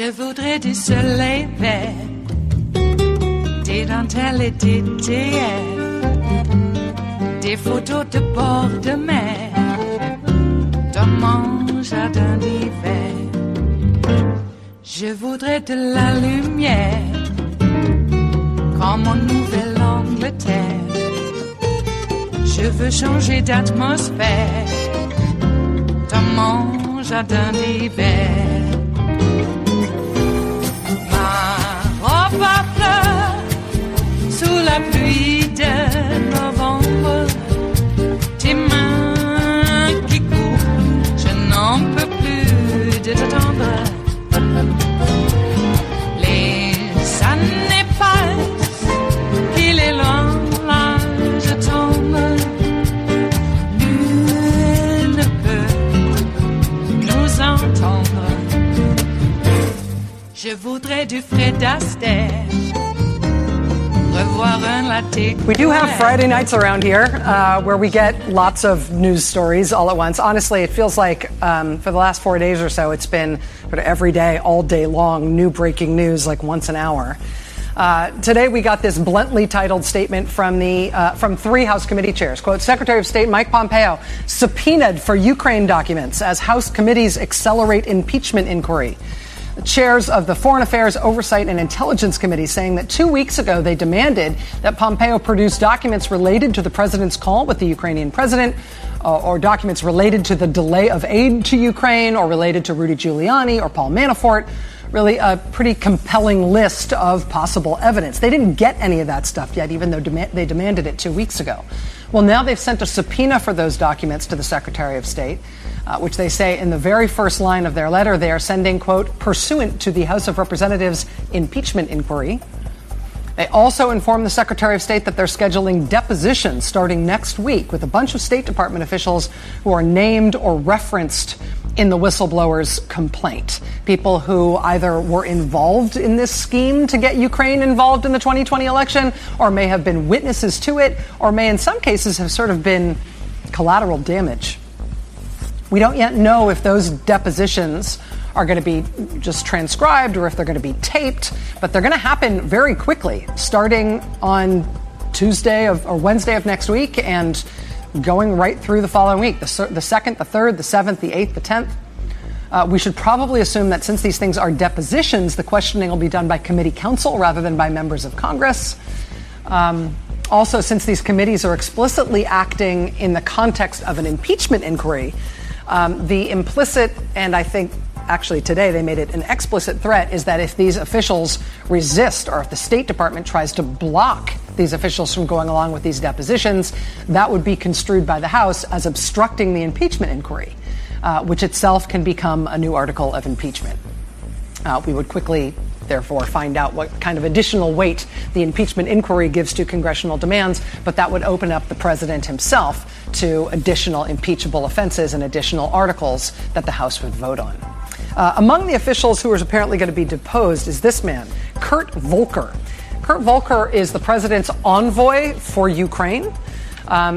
Je voudrais du soleil vert, des dentelles et des théières, des photos de bord de mer, dans mon jardin d'hiver. Je voudrais de la lumière, comme en Nouvelle-Angleterre. Je veux changer d'atmosphère, dans mon jardin d'hiver. Ma fleur sous la pluie de novembre, tes mains qui courent, je n'en peux plus de t'attendre. Les années passent, qu'il est loin, là je tombe. Nul ne peut nous entendre. Je voudrais du Fred Astaire, revoir un latte. We do have Friday nights around here where we get lots of news stories all at once. Honestly, it feels like for the last 4 days or so, it's been sort of every day, all day long, new breaking news like once an hour. Today we got this bluntly titled statement from three House committee chairs. Quote, Secretary of State Mike Pompeo subpoenaed for Ukraine documents as House committees accelerate impeachment inquiry. The chairs of the Foreign Affairs, Oversight and Intelligence Committee saying that 2 weeks ago they demanded that Pompeo produce documents related to the president's call with the Ukrainian president, or documents related to the delay of aid to Ukraine, or related to Rudy Giuliani or Paul Manafort. Really a pretty compelling list of possible evidence. They didn't get any of that stuff yet, even though they demanded it 2 weeks ago. Well, now they've sent a subpoena for those documents to the Secretary of State, which they say in the very first line of their letter they are sending, quote, pursuant to the House of Representatives impeachment inquiry. They also informed the Secretary of State that they're scheduling depositions starting next week with a bunch of State Department officials who are named or referenced in the whistleblower's complaint. People who either were involved in this scheme to get Ukraine involved in the 2020 election, or may have been witnesses to it, or may in some cases have sort of been collateral damage. We don't yet know if those depositions are going to be just transcribed or if they're going to be taped, but they're going to happen very quickly, starting on Tuesday or Wednesday of next week and going right through the following week, the 2nd, the 3rd, the 7th, the 8th, the 10th. We should probably assume that since these things are depositions, the questioning will be done by committee counsel rather than by members of Congress. Also, since these committees are explicitly acting in the context of an impeachment inquiry, the implicit, and I think actually today they made it an explicit threat, is that if these officials resist or if the State Department tries to block these officials from going along with these depositions, that would be construed by the House as obstructing the impeachment inquiry, which itself can become a new article of impeachment. We would quickly, therefore, find out what kind of additional weight the impeachment inquiry gives to congressional demands, but that would open up the president himself to additional impeachable offenses and additional articles that the House would vote on. Among the officials who are apparently going to be deposed is this man, Kurt Volker. Kurt Volker is the president's envoy for Ukraine.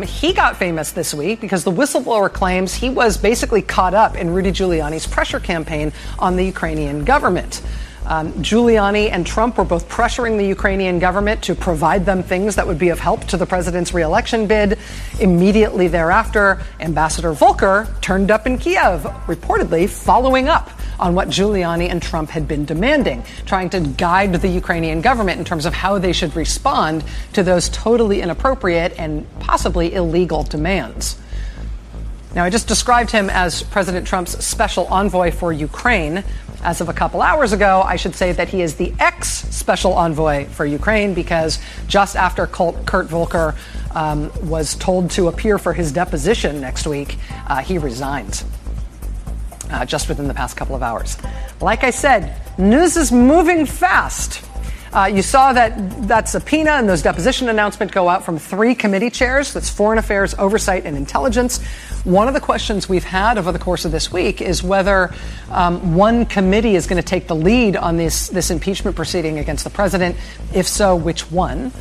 He got famous this week because the whistleblower claims he was basically caught up in Rudy Giuliani's pressure campaign on the Ukrainian government. Giuliani and Trump were both pressuring the Ukrainian government to provide them things that would be of help to the president's re-election bid. Immediately thereafter, Ambassador Volker turned up in Kiev, reportedly following up on what Giuliani and Trump had been demanding, trying to guide the Ukrainian government in terms of how they should respond to those totally inappropriate and possibly illegal demands. Now, I just described him as President Trump's special envoy for Ukraine. As of a couple hours ago, I should say that he is the ex-special envoy for Ukraine because just after Kurt Volker was told to appear for his deposition next week, he resigned just within the past couple of hours. Like I said, news is moving fast. You saw that subpoena and those deposition announcements go out from 3 committee chairs. That's Foreign Affairs, Oversight, and Intelligence. One of the questions we've had over the course of this week is whether one committee is going to take the lead on this impeachment proceeding against the president. If so, which one?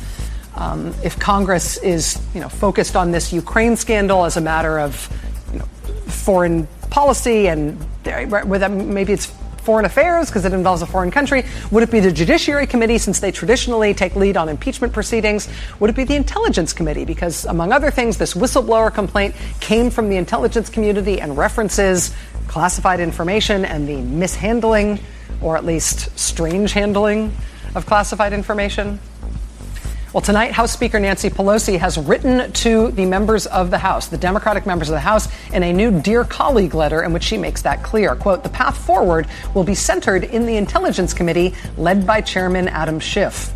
If Congress is, focused on this Ukraine scandal as a matter of, foreign policy and maybe it's Foreign Affairs because it involves a foreign country? Would it be the Judiciary Committee since they traditionally take lead on impeachment proceedings? Would it be the Intelligence Committee because, among other things, this whistleblower complaint came from the intelligence community and references classified information and the mishandling, or at least strange handling, of classified information? Well, tonight, House Speaker Nancy Pelosi has written to the members of the House, the Democratic members of the House, in a new Dear Colleague letter in which she makes that clear. Quote, the path forward will be centered in the Intelligence Committee led by Chairman Adam Schiff.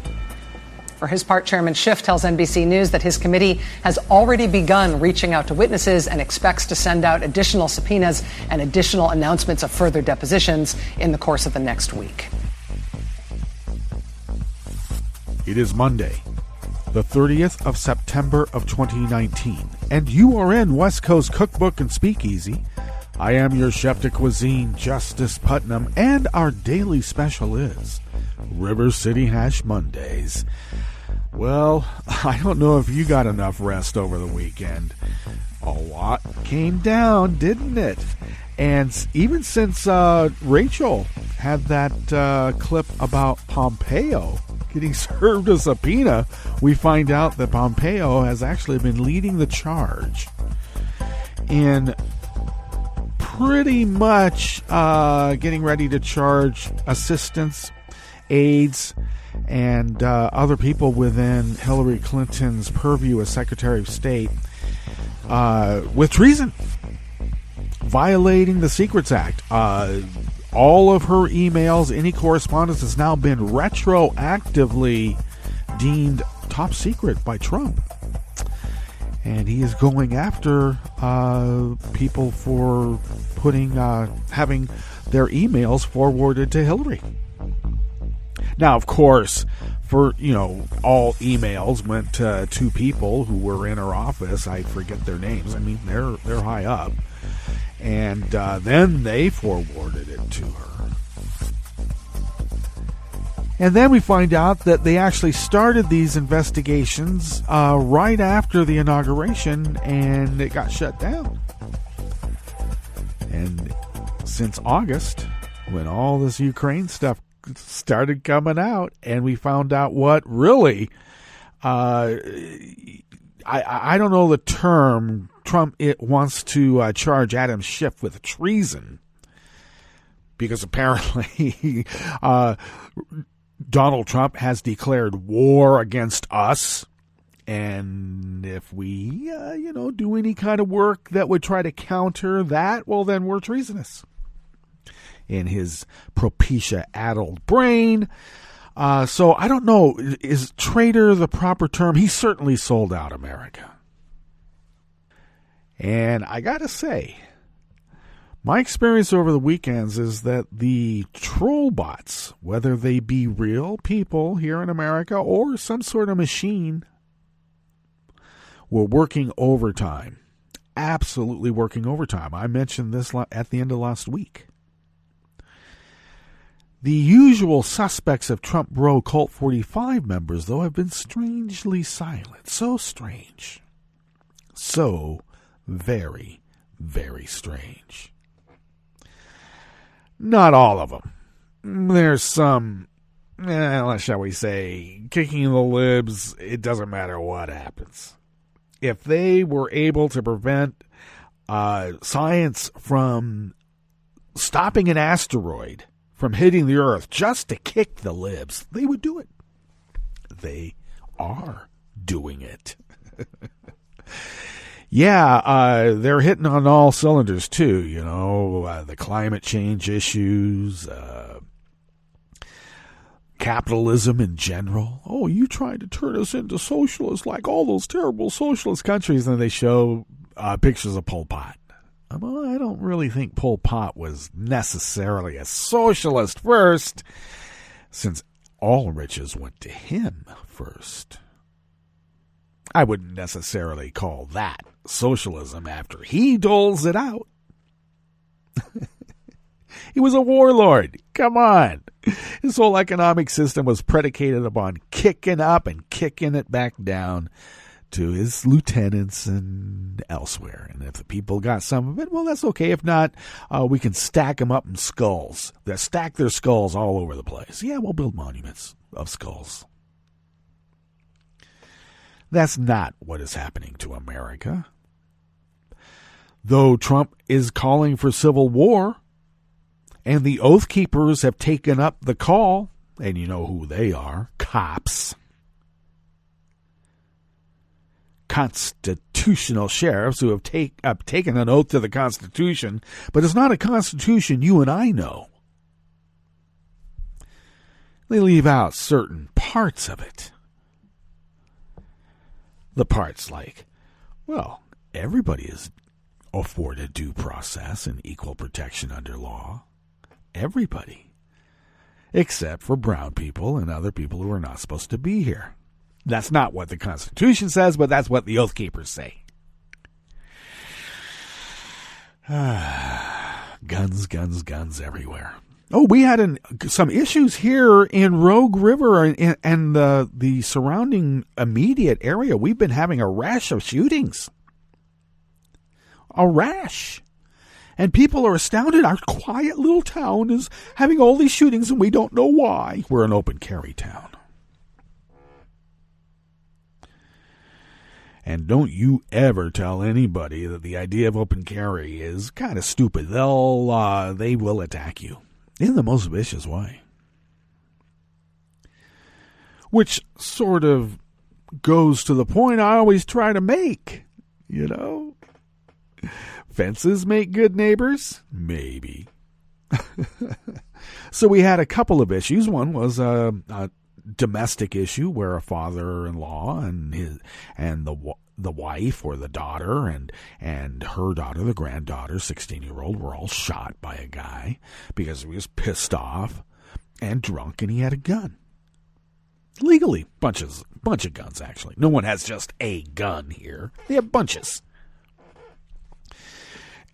For his part, Chairman Schiff tells NBC News that his committee has already begun reaching out to witnesses and expects to send out additional subpoenas and additional announcements of further depositions in the course of the next week. It is Monday, the 30th of September of 2019, and you are in West Coast Cookbook and Speakeasy. I am your chef de cuisine, Justice Putnam, and our daily special is River City Hash Mondays. Well, I don't know if you got enough rest over the weekend. A lot came down, didn't it? And even since Rachel had that clip about Pompeo getting served a subpoena, we find out that Pompeo has actually been leading the charge in pretty much getting ready to charge assistants, aides, and other people within Hillary Clinton's purview as Secretary of State with treason, violating the Secrets Act. All of her emails, any correspondence has now been retroactively deemed top secret by Trump. And he is going after people for having their emails forwarded to Hillary. Now, of course, all emails went to two people who were in her office. I forget their names. I mean, they're high up. And then they forwarded it to her. And then we find out that they actually started these investigations right after the inauguration, and it got shut down. And since August, when all this Ukraine stuff started coming out, and we found out what really, I don't know the term, Trump wants to charge Adam Schiff with treason, because apparently Donald Trump has declared war against us, and if we, do any kind of work that would try to counter that, well, then we're treasonous. In his propecia-addled brain. So I don't know, is traitor the proper term? He certainly sold out America. And I gotta say, my experience over the weekends is that the troll bots, whether they be real people here in America or some sort of machine, were working overtime. Absolutely working overtime. I mentioned this at the end of last week. The usual suspects of Trump Bro Cult 45 members, though, have been strangely silent. So strange. So very, very strange. Not all of them. There's some, shall we say, kicking the libs. It doesn't matter what happens. If they were able to prevent science from stopping an asteroid from hitting the Earth just to kick the libs, they would do it. They are doing it. Yeah, they're hitting on all cylinders too, the climate change issues, capitalism in general. Oh, you tried to turn us into socialists like all those terrible socialist countries, and they show pictures of Pol Pot. Well, I don't really think Pol Pot was necessarily a socialist first, since all riches went to him first. I wouldn't necessarily call that socialism after he doles it out. He was a warlord. Come on. His whole economic system was predicated upon kicking up and kicking it back down to his lieutenants and elsewhere. And if the people got some of it, well, that's okay. If not, we can stack them up in skulls. They stack their skulls all over the place. Yeah, we'll build monuments of skulls. That's not what is happening to America. Though Trump is calling for civil war, and the Oath Keepers have taken up the call, and you know who they are, cops. Constitutional sheriffs who have taken an oath to the Constitution, but it's not a Constitution you and I know. They leave out certain parts of it. The parts like, well, everybody is afforded due process and equal protection under law. Everybody. Except for brown people and other people who are not supposed to be here. That's not what the Constitution says, but that's what the Oath Keepers say. Guns, guns, guns everywhere. Oh, we had some issues here in Rogue River and the surrounding immediate area. We've been having a rash of shootings. A rash. And people are astounded. Our quiet little town is having all these shootings, and we don't know why. We're an open carry town. And don't you ever tell anybody that the idea of open carry is kind of stupid. They will attack you in the most vicious way. Which sort of goes to the point I always try to make, you know. Fences make good neighbors? Maybe. So we had a couple of issues. One was a domestic issue where a father-in-law and the wife or the daughter and her daughter, the granddaughter, 16-year-old, were all shot by a guy because he was pissed off and drunk and he had a gun. Legally, bunch of guns, actually. No one has just a gun here. They have bunches.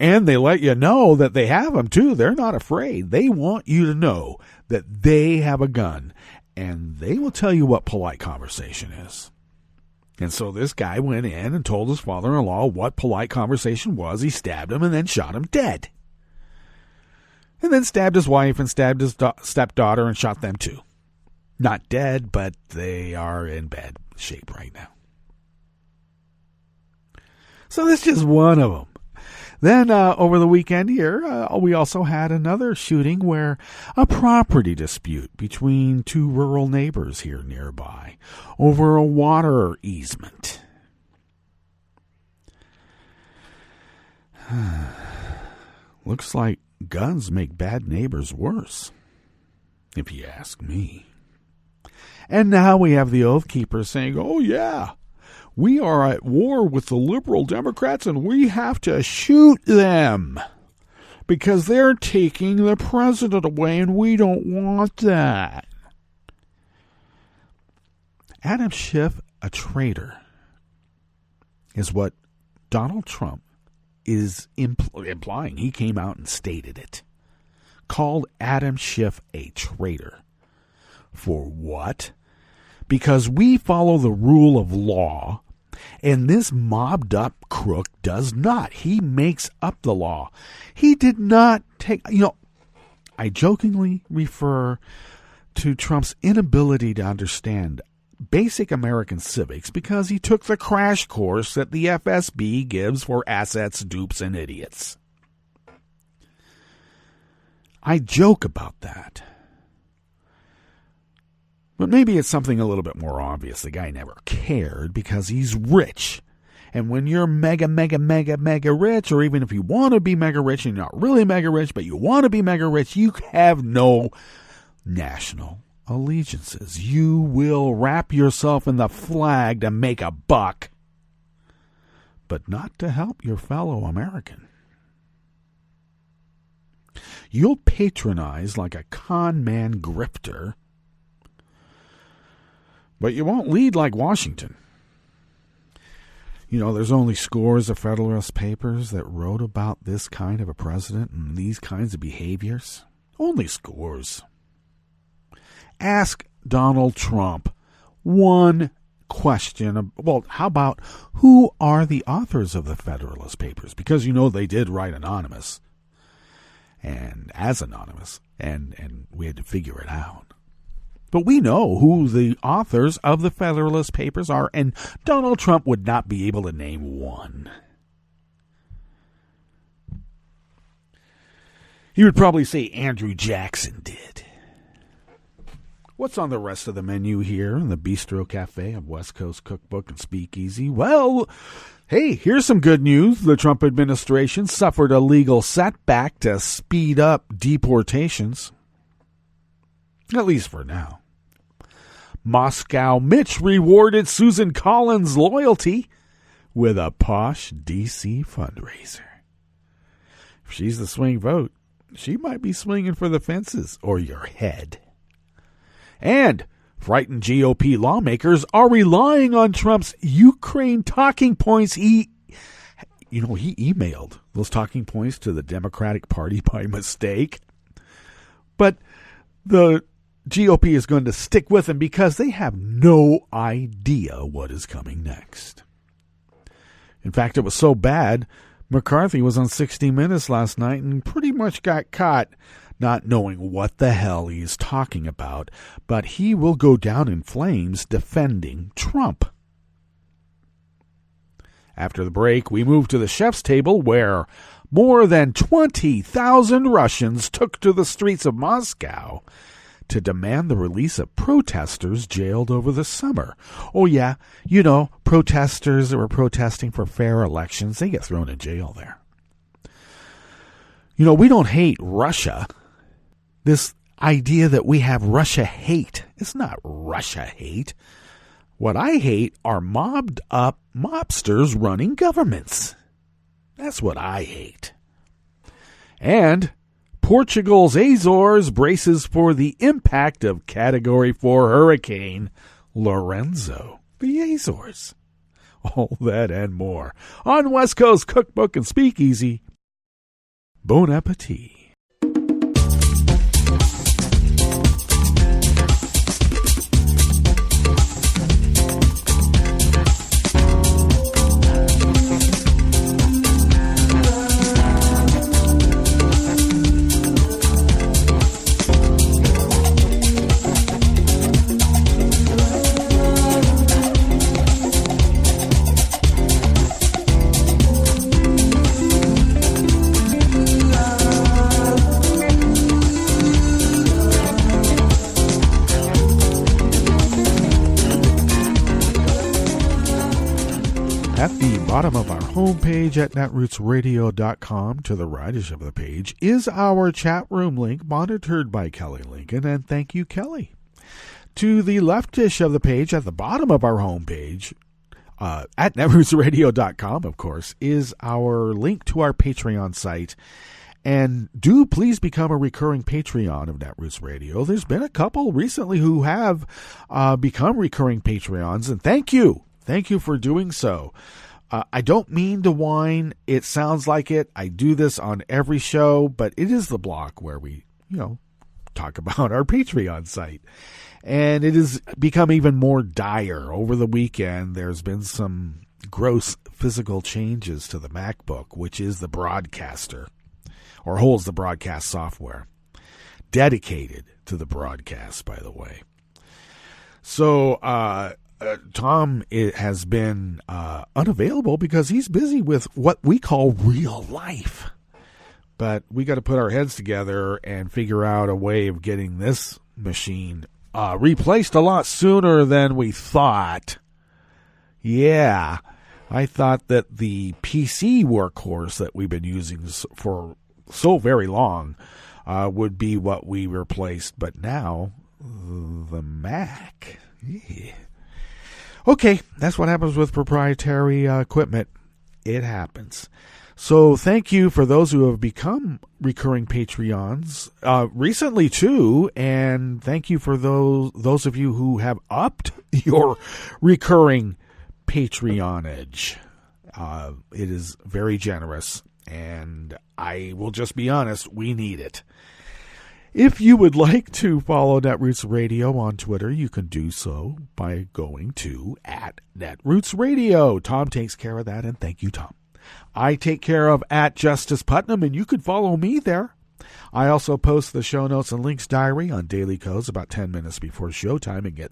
And they let you know that they have them, too. They're not afraid. They want you to know that they have a gun. And they will tell you what polite conversation is. And so this guy went in and told his father-in-law what polite conversation was. He stabbed him and then shot him dead. And then stabbed his wife and stabbed his stepdaughter and shot them, too. Not dead, but they are in bad shape right now. So that's just one of them. Then over the weekend here, we also had another shooting where a property dispute between two rural neighbors here nearby over a water easement. Looks like guns make bad neighbors worse, if you ask me. And now we have the Oath Keepers saying, oh yeah, we are at war with the liberal Democrats and we have to shoot them because they're taking the president away and we don't want that. Adam Schiff, a traitor, is what Donald Trump is implying. He came out and stated it. Called Adam Schiff a traitor. For what? Because we follow the rule of law, and this mobbed-up crook does not. He makes up the law. He did not take... I jokingly refer to Trump's inability to understand basic American civics because he took the crash course that the FSB gives for assets, dupes, and idiots. I joke about that. But maybe it's something a little bit more obvious. The guy never cared because he's rich. And when you're mega rich, or even if you want to be mega rich and you're not really mega rich, but you want to be mega rich, you have no national allegiances. You will wrap yourself in the flag to make a buck, but not to help your fellow American. You'll patronize like a con man grifter, but you won't lead like Washington. There's only scores of Federalist papers that wrote about this kind of a president and these kinds of behaviors. Only scores. Ask Donald Trump one question, well, how about who are the authors of the Federalist Papers? Because, they did write anonymous and as anonymous, and we had to figure it out. But we know who the authors of the Federalist Papers are, and Donald Trump would not be able to name one. He would probably say Andrew Jackson did. What's on the rest of the menu here in the Bistro Cafe of West Coast Cookbook and Speakeasy? Well, hey, here's some good news. The Trump administration suffered a legal setback to speed up deportations. At least for now. Moscow Mitch rewarded Susan Collins' loyalty with a posh D.C. fundraiser. If she's the swing vote, she might be swinging for the fences or your head. And frightened GOP lawmakers are relying on Trump's Ukraine talking points. He emailed those talking points to the Democratic Party by mistake. But the GOP is going to stick with him because they have no idea what is coming next. In fact, it was so bad, McCarthy was on 60 Minutes last night and pretty much got caught not knowing what the hell he's talking about, but he will go down in flames defending Trump. After the break, we move to the chef's table where more than 20,000 Russians took to the streets of Moscow to demand the release of protesters jailed over the summer. Oh yeah, protesters that were protesting for fair elections, they get thrown in jail there. We don't hate Russia. This idea that we have Russia hate, it's not Russia hate. What I hate are mobbed up mobsters running governments. That's what I hate. And Portugal's Azores braces for the impact of Category 4 Hurricane Lorenzo. The Azores. All that and more on West Coast Cookbook and Speakeasy. Bon appetit. At the bottom of our homepage at netrootsradio.com, to the rightish of the page, is our chat room link monitored by Kelly Lincoln, and thank you, Kelly. To the leftish of the page, at the bottom of our homepage, at netrootsradio.com, of course, is our link to our Patreon site. And do please become a recurring Patreon of Netroots Radio. There's been a couple recently who have become recurring Patreons, and thank you. Thank you for doing so. I don't mean to whine. It sounds like it. I do this on every show, but it is the block where we, talk about our Patreon site. And it has become even more dire. Over the weekend, there's been some gross physical changes to the MacBook, which is the broadcaster, or holds the broadcast software. Dedicated to the broadcast, by the way. So, Tom has been unavailable because he's busy with what we call real life. But we got to put our heads together and figure out a way of getting this machine replaced a lot sooner than we thought. Yeah, I thought that the PC workhorse that we've been using for so very long would be what we replaced. But now, the Mac. Yeah. Okay, that's what happens with proprietary equipment. It happens. So thank you for those who have become recurring Patreons recently too, and thank you for those of you who have upped your recurring Patreonage. It is very generous, and I will just be honest, we need it. If you would like to follow Netroots Radio on Twitter, you can do so by going to @NetrootsRadio. Tom takes care of that, and thank you, Tom. I take care of @JusticePutnam, and you can follow me there. I also post the show notes and links diary on Daily Codes about 10 minutes before showtime and get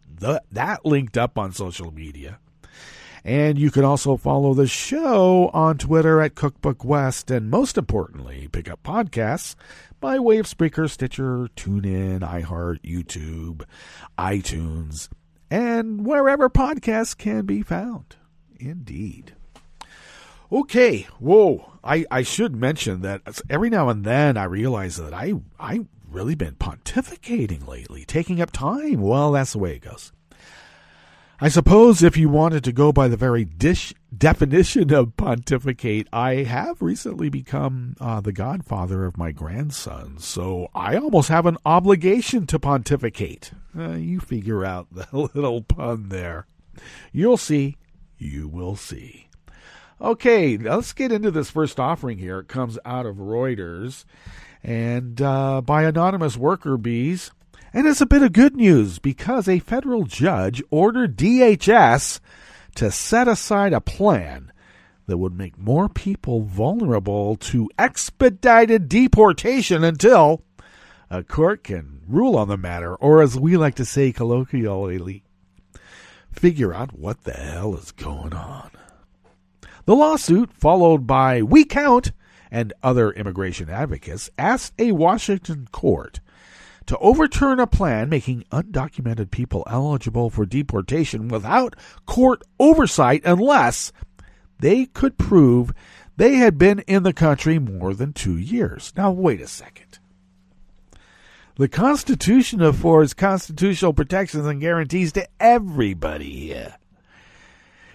that linked up on social media. And you can also follow the show on Twitter @CookbookWest, and most importantly, pick up podcasts by way of Spreaker, Stitcher, TuneIn, iHeart, YouTube, iTunes, and wherever podcasts can be found. Indeed. Okay, I should mention that every now and then I realize that I've really been pontificating lately, taking up time. Well, that's the way it goes. I suppose if you wanted to go by the very definition of pontificate, I have recently become the godfather of my grandson, so I almost have an obligation to pontificate. You figure out the little pun there. You'll see. You will see. Okay, let's get into this first offering here. It comes out of Reuters and by anonymous worker bees. And it's a bit of good news because a federal judge ordered DHS to set aside a plan that would make more people vulnerable to expedited deportation until a court can rule on the matter, or as we like to say colloquially, figure out what the hell is going on. The lawsuit, followed by We Count and other immigration advocates, asked a Washington court to overturn a plan making undocumented people eligible for deportation without court oversight unless they could prove they had been in the country more than 2 years. Now, wait a second. The Constitution affords constitutional protections and guarantees to everybody here.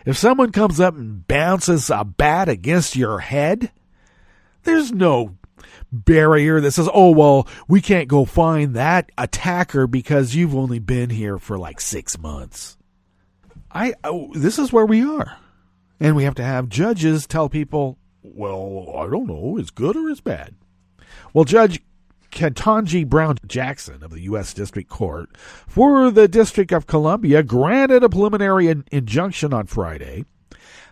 If someone comes up and bounces a bat against your head, there's no barrier that says, oh, well, we can't go find that attacker because you've only been here for like 6 months. This is where we are. And we have to have judges tell people, well, I don't know, is good or is bad? Well, Judge Ketanji Brown Jackson of the U.S. District Court for the District of Columbia granted a preliminary injunction on Friday,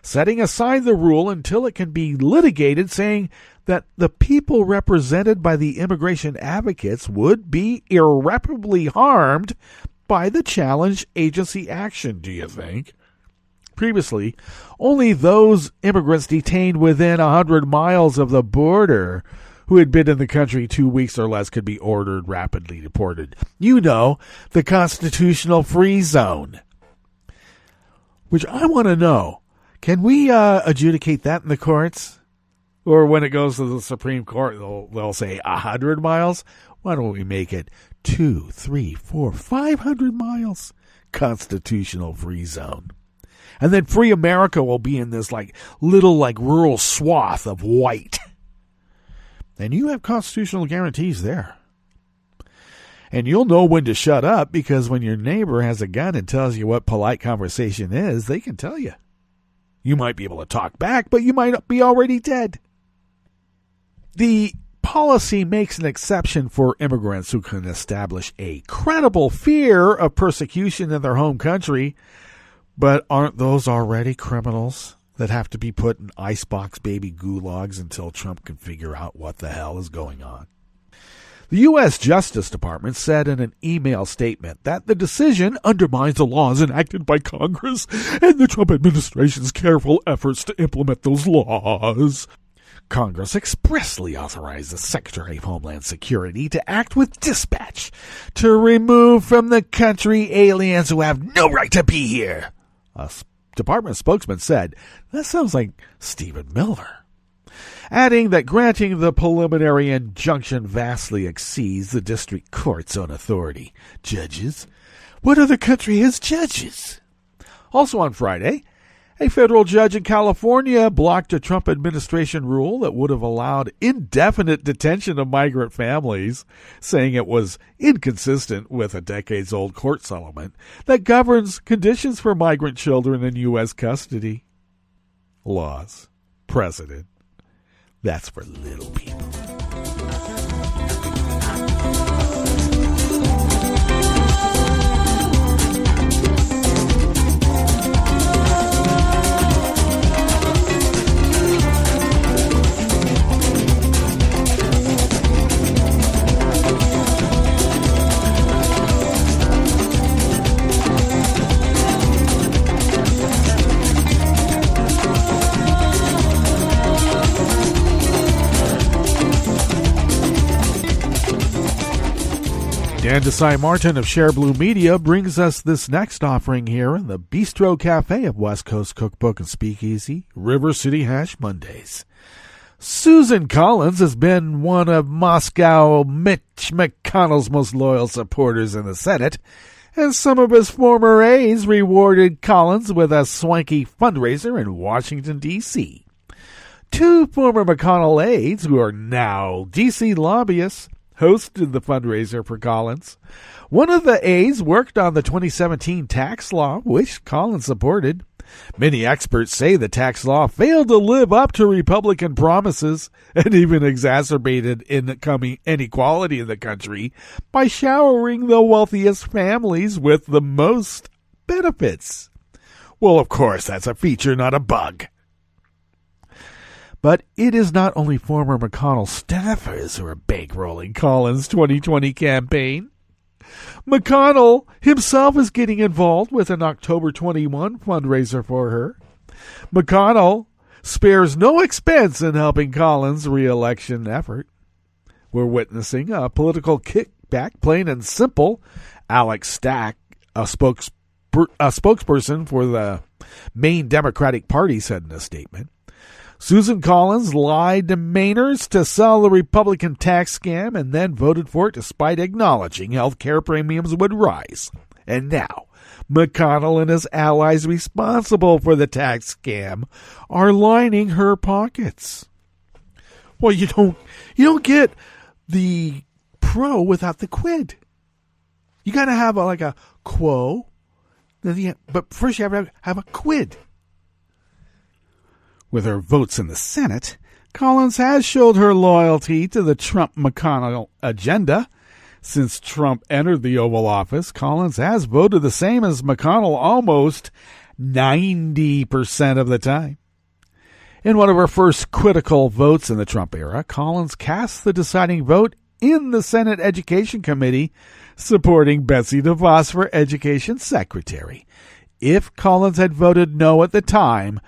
setting aside the rule until it can be litigated, saying that the people represented by the immigration advocates would be irreparably harmed by the challenge agency action, do you think? Previously, only those immigrants detained within 100 miles of the border who had been in the country 2 weeks or less could be ordered rapidly deported. You know, the constitutional free zone. Which I want to know, can we adjudicate that in the courts? Or when it goes to the Supreme Court, they'll say 100 miles? Why don't we make it 2, 3, 4, 500 miles? Constitutional free zone. And then free America will be in this little rural swath of white. And you have constitutional guarantees there. And you'll know when to shut up, because when your neighbor has a gun and tells you what polite conversation is, they can tell you. You might be able to talk back, but you might be already dead. The policy makes an exception for immigrants who can establish a credible fear of persecution in their home country, but aren't those already criminals that have to be put in icebox baby gulags until Trump can figure out what the hell is going on? The U.S. Justice Department said in an email statement that the decision undermines the laws enacted by Congress and the Trump administration's careful efforts to implement those laws. Congress expressly authorized the Secretary of Homeland Security to act with dispatch to remove from the country aliens who have no right to be here. A department spokesman said, that sounds like Stephen Miller, adding that granting the preliminary injunction vastly exceeds the district court's own authority. Judges? What other country has judges? Also on Friday, a federal judge in California blocked a Trump administration rule that would have allowed indefinite detention of migrant families, saying it was inconsistent with a decades-old court settlement that governs conditions for migrant children in U.S. custody. Laws. Precedent. That's for little people. And Desai Martin of Share Blue Media brings us this next offering here in the Bistro Cafe of West Coast Cookbook and Speakeasy, River City Hash Mondays. Susan Collins has been one of Moscow Mitch McConnell's most loyal supporters in the Senate, and some of his former aides rewarded Collins with a swanky fundraiser in Washington, D.C. Two former McConnell aides, who are now D.C. lobbyists, hosted the fundraiser for Collins. One of the aides worked on the 2017 tax law, which Collins supported. Many experts say the tax law failed to live up to Republican promises and even exacerbated inequality in the country by showering the wealthiest families with the most benefits. Well, of course, that's a feature, not a bug. But it is not only former McConnell staffers who are bankrolling Collins' 2020 campaign. McConnell himself is getting involved with an October 21 fundraiser for her. McConnell spares no expense in helping Collins' re-election effort. We're witnessing a political kickback, plain and simple. Alex Stack, a spokesperson for the Maine Democratic Party, said in a statement. Susan Collins lied to Mainers to sell the Republican tax scam and then voted for it despite acknowledging health care premiums would rise. And now, McConnell and his allies responsible for the tax scam are lining her pockets. Well, you don't get the pro without the quid. You got to have a quo, but first you have to have a quid. With her votes in the Senate, Collins has showed her loyalty to the Trump-McConnell agenda. Since Trump entered the Oval Office, Collins has voted the same as McConnell almost 90% of the time. In one of her first critical votes in the Trump era, Collins cast the deciding vote in the Senate Education Committee, supporting Betsy DeVos for Education Secretary. If Collins had voted no at the time,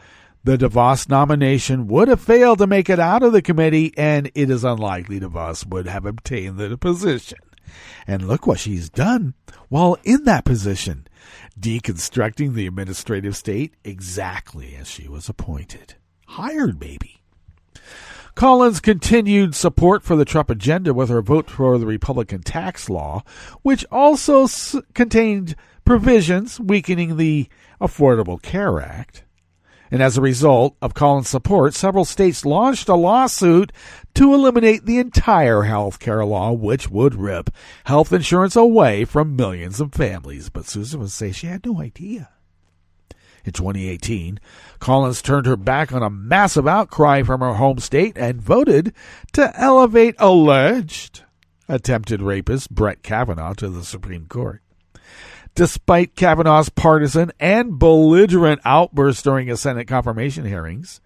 the DeVos nomination would have failed to make it out of the committee, and it is unlikely DeVos would have obtained the position. And look what she's done while in that position, deconstructing the administrative state exactly as she was appointed. Hired, baby. Collins continued support for the Trump agenda with her vote for the Republican tax law, which also contained provisions weakening the Affordable Care Act. And as a result of Collins' support, several states launched a lawsuit to eliminate the entire health care law, which would rip health insurance away from millions of families. But Susan would say she had no idea. In 2018, Collins turned her back on a massive outcry from her home state and voted to elevate alleged attempted rapist Brett Kavanaugh to the Supreme Court. Despite Kavanaugh's partisan and belligerent outbursts during his Senate confirmation hearings,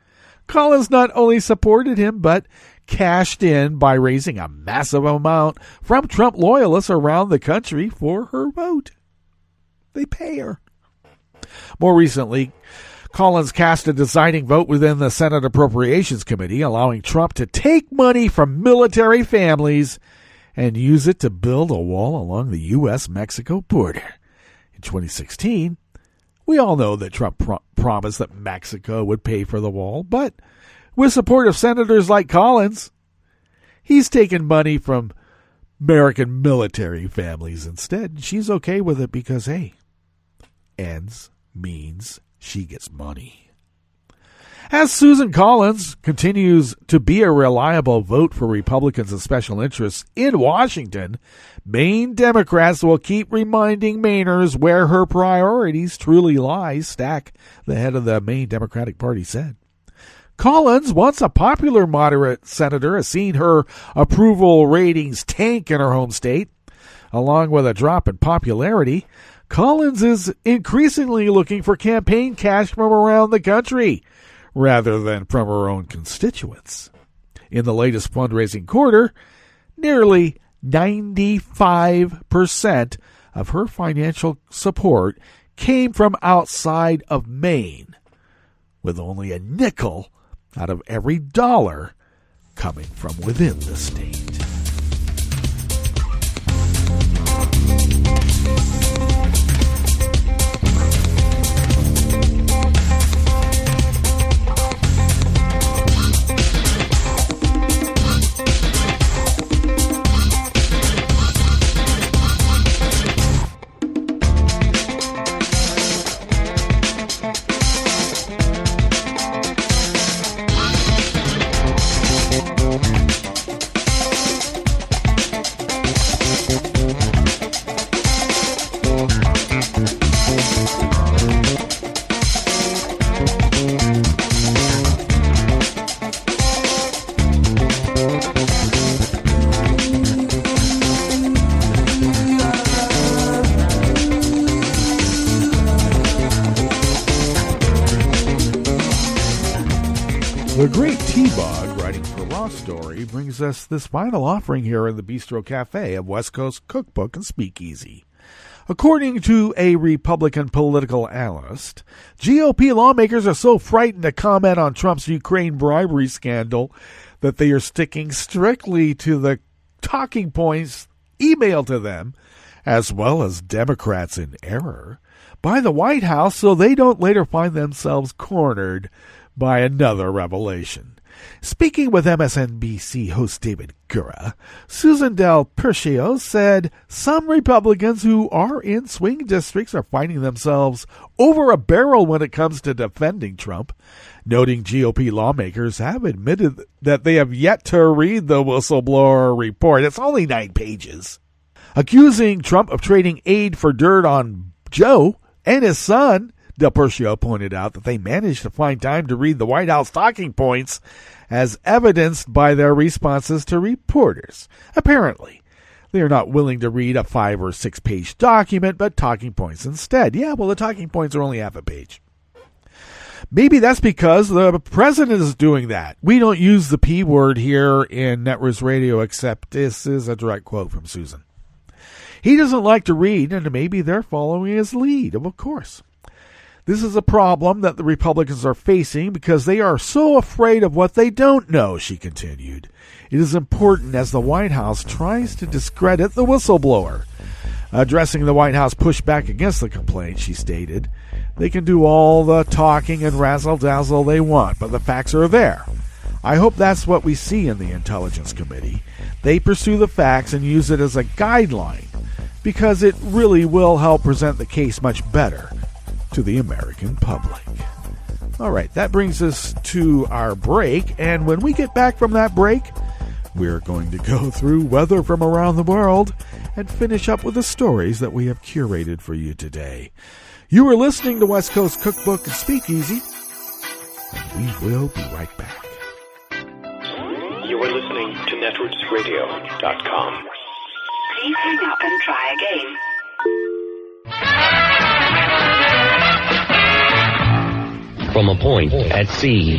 Collins not only supported him, but cashed in by raising a massive amount from Trump loyalists around the country for her vote. They pay her. More recently, Collins cast a deciding vote within the Senate Appropriations Committee, allowing Trump to take money from military families and use it to build a wall along the U.S.-Mexico border. In 2016, we all know that Trump promised that Mexico would pay for the wall, but with support of senators like Collins, he's taken money from American military families instead. She's okay with it because, hey, ends means she gets money. As Susan Collins continues to be a reliable vote for Republicans and special interests in Washington, Maine Democrats will keep reminding Mainers where her priorities truly lie, Stack, the head of the Maine Democratic Party, said. Collins, once a popular moderate senator, has seen her approval ratings tank in her home state. Along with a drop in popularity, Collins is increasingly looking for campaign cash from around the country, rather than from her own constituents. In the latest fundraising quarter, nearly 95% of her financial support came from outside of Maine, with only a nickel out of every dollar coming from within the state. The great T-Bug, writing for Raw Story, brings us this final offering here in the Bistro Cafe of West Coast Cookbook and Speakeasy. According to a Republican political analyst, GOP lawmakers are so frightened to comment on Trump's Ukraine bribery scandal that they are sticking strictly to the talking points emailed to them, as well as Democrats in error, by the White House so they don't later find themselves cornered by another revelation. Speaking with MSNBC host David Gura, Susan Del Percio said some Republicans who are in swing districts are finding themselves over a barrel when it comes to defending Trump, noting GOP lawmakers have admitted that they have yet to read the whistleblower report. It's only 9 pages. Accusing Trump of trading aid for dirt on Joe and his son, Del Percio pointed out that they managed to find time to read the White House talking points as evidenced by their responses to reporters. Apparently, they are not willing to read a 5 or 6 page document, but talking points instead. Yeah, well, the talking points are only half a page. Maybe that's because the president is doing that. We don't use the P word here in Networks Radio, except this is a direct quote from Susan. He doesn't like to read, and maybe they're following his lead, of course. This is a problem that the Republicans are facing because they are so afraid of what they don't know, she continued. It is important as the White House tries to discredit the whistleblower. Addressing the White House pushback against the complaint, she stated, they can do all the talking and razzle-dazzle they want, but the facts are there. I hope that's what we see in the Intelligence Committee. They pursue the facts and use it as a guideline because it really will help present the case much better to the American public. All right, that brings us to our break, and when we get back from that break, we're going to go through weather from around the world and finish up with the stories that we have curated for you today. You are listening to West Coast Cookbook and Speakeasy, and we will be right back. You are listening to NetworksRadio.com. Please hang up and try again. From a point at sea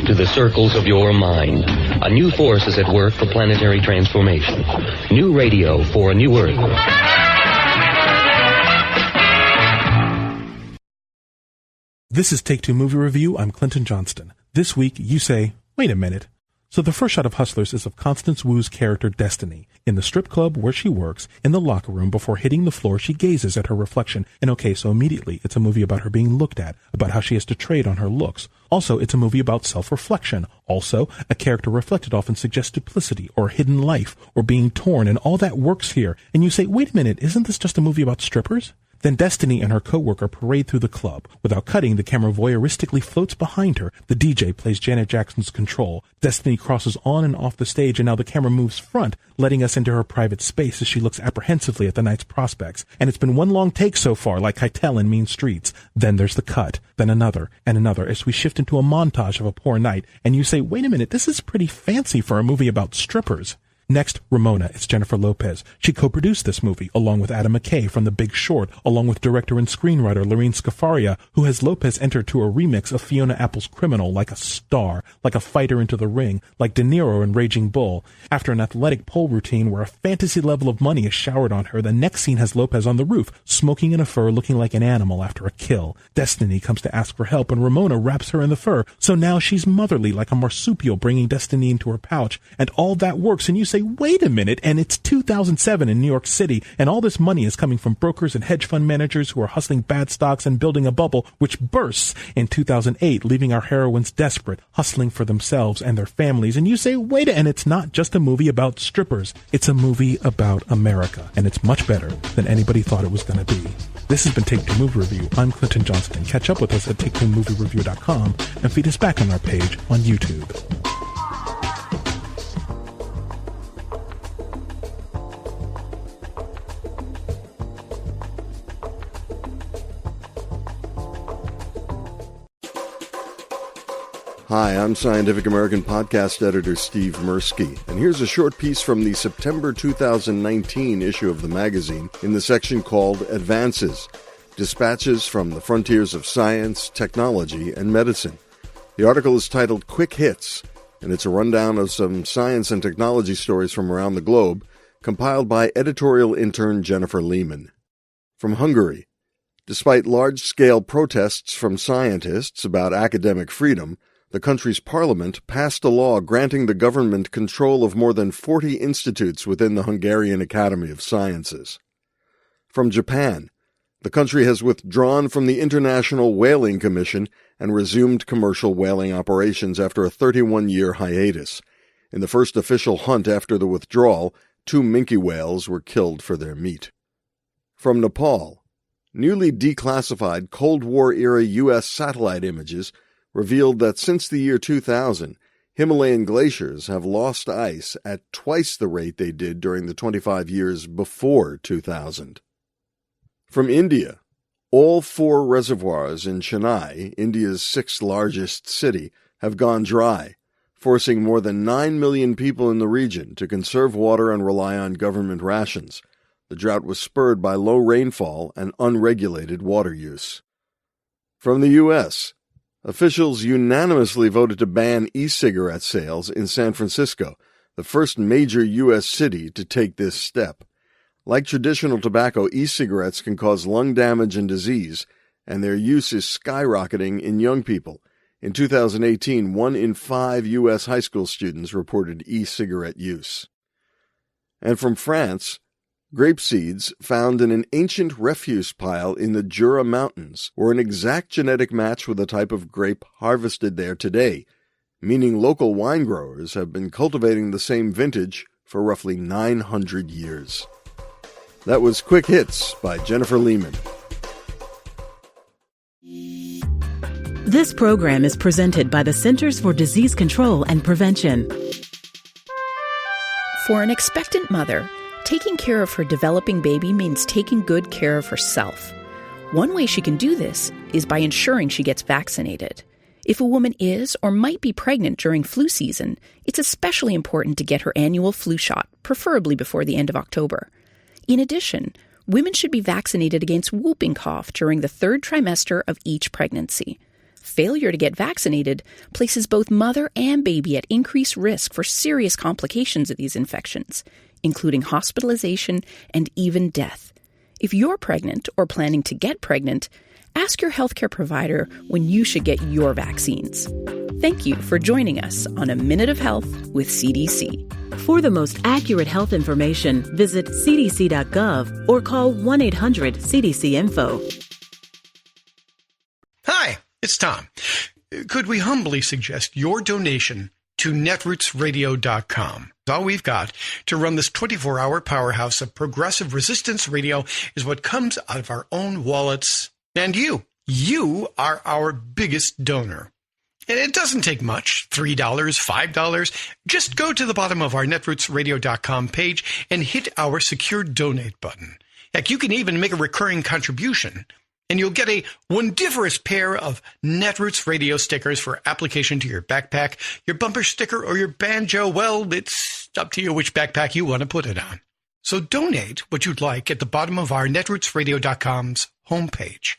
to the circles of your mind, a new force is at work for planetary transformation. New radio for a new Earth. This is Take Two Movie Review. I'm Clinton Johnston. This week, you say, wait a minute. So the first shot of Hustlers is of Constance Wu's character Destiny. In the strip club where she works, in the locker room before hitting the floor, she gazes at her reflection. And okay, so immediately it's a movie about her being looked at, about how she has to trade on her looks. Also, it's a movie about self-reflection. Also, a character reflected often suggests duplicity or hidden life or being torn, and all that works here. And you say, wait a minute, isn't this just a movie about strippers? Then Destiny and her co-worker parade through the club. Without cutting, the camera voyeuristically floats behind her. The DJ plays Janet Jackson's Control. Destiny crosses on and off the stage, and now the camera moves front, letting us into her private space as she looks apprehensively at the night's prospects. And it's been one long take so far, like Keitel in Mean Streets. Then there's the cut, then another, and another, as we shift into a montage of a poor night. And you say, wait a minute, this is pretty fancy for a movie about strippers. Next, Ramona. It's Jennifer Lopez. She co-produced this movie, along with Adam McKay from The Big Short, along with director and screenwriter Lorene Scafaria, who has Lopez enter to a remix of Fiona Apple's Criminal like a star, like a fighter into the ring, like De Niro in Raging Bull. After an athletic pole routine where a fantasy level of money is showered on her, the next scene has Lopez on the roof, smoking in a fur, looking like an animal after a kill. Destiny comes to ask for help, and Ramona wraps her in the fur, so now she's motherly, like a marsupial bringing Destiny into her pouch, and all that works, and you say, wait a minute, and it's 2007 in New York City, and all this money is coming from brokers and hedge fund managers who are hustling bad stocks and building a bubble which bursts in 2008, leaving our heroines desperate, hustling for themselves and their families. And you say, wait, and it's not just a movie about strippers. It's a movie about America, and it's much better than anybody thought it was going to be. This has been Take Two Movie Review. I'm Clinton Johnston. Catch up with us at TakeTwoMovieReview.com and feed us back on our page on YouTube. Hi, I'm Scientific American podcast editor Steve Mirsky, and here's a short piece from the September 2019 issue of the magazine in the section called Advances, Dispatches from the Frontiers of Science, Technology, and Medicine. The article is titled Quick Hits, and it's a rundown of some science and technology stories from around the globe, compiled by editorial intern Jennifer Lehman. From Hungary, despite large-scale protests from scientists about academic freedom, the country's parliament passed a law granting the government control of more than 40 institutes within the Hungarian Academy of Sciences. From Japan, the country has withdrawn from the International Whaling Commission and resumed commercial whaling operations after a 31-year hiatus. In the first official hunt after the withdrawal, 2 minke whales were killed for their meat. From Nepal, newly declassified Cold War-era U.S. satellite images revealed that since the year 2000, Himalayan glaciers have lost ice at twice the rate they did during the 25 years before 2000. From India, all 4 reservoirs in Chennai, India's 6th largest city, have gone dry, forcing more than 9 million people in the region to conserve water and rely on government rations. The drought was spurred by low rainfall and unregulated water use. From the U.S., officials unanimously voted to ban e-cigarette sales in San Francisco, the first major U.S. city to take this step. Like traditional tobacco, e-cigarettes can cause lung damage and disease, and their use is skyrocketing in young people. In 2018, 1 in 5 U.S. high school students reported e-cigarette use. And from France, grape seeds found in an ancient refuse pile in the Jura Mountains were an exact genetic match with the type of grape harvested there today, meaning local wine growers have been cultivating the same vintage for roughly 900 years. That was Quick Hits by Jennifer Lehman. This program is presented by the Centers for Disease Control and Prevention. For an expectant mother, taking care of her developing baby means taking good care of herself. One way she can do this is by ensuring she gets vaccinated. If a woman is or might be pregnant during flu season, it's especially important to get her annual flu shot, preferably before the end of October. In addition, women should be vaccinated against whooping cough during the 3rd trimester of each pregnancy. Failure to get vaccinated places both mother and baby at increased risk for serious complications of these infections, including hospitalization and even death. If you're pregnant or planning to get pregnant, ask your healthcare provider when you should get your vaccines. Thank you for joining us on A Minute of Health with CDC. For the most accurate health information, visit cdc.gov or call 1-800-CDC-INFO. Hi, it's Tom. Could we humbly suggest your donation to netrootsradio.com? All we've got to run this 24-hour powerhouse of progressive resistance radio is what comes out of our own wallets. And you are our biggest donor. And it doesn't take much, $3, $5. Just go to the bottom of our netrootsradio.com page and hit our secure donate button. Heck, you can even make a recurring contribution, and you'll get a wondiferous pair of Netroots radio stickers for application to your backpack, your bumper sticker, or your banjo. Well, it's up to you which backpack you want to put it on. So donate what you'd like at the bottom of our netrootsradio.com's homepage,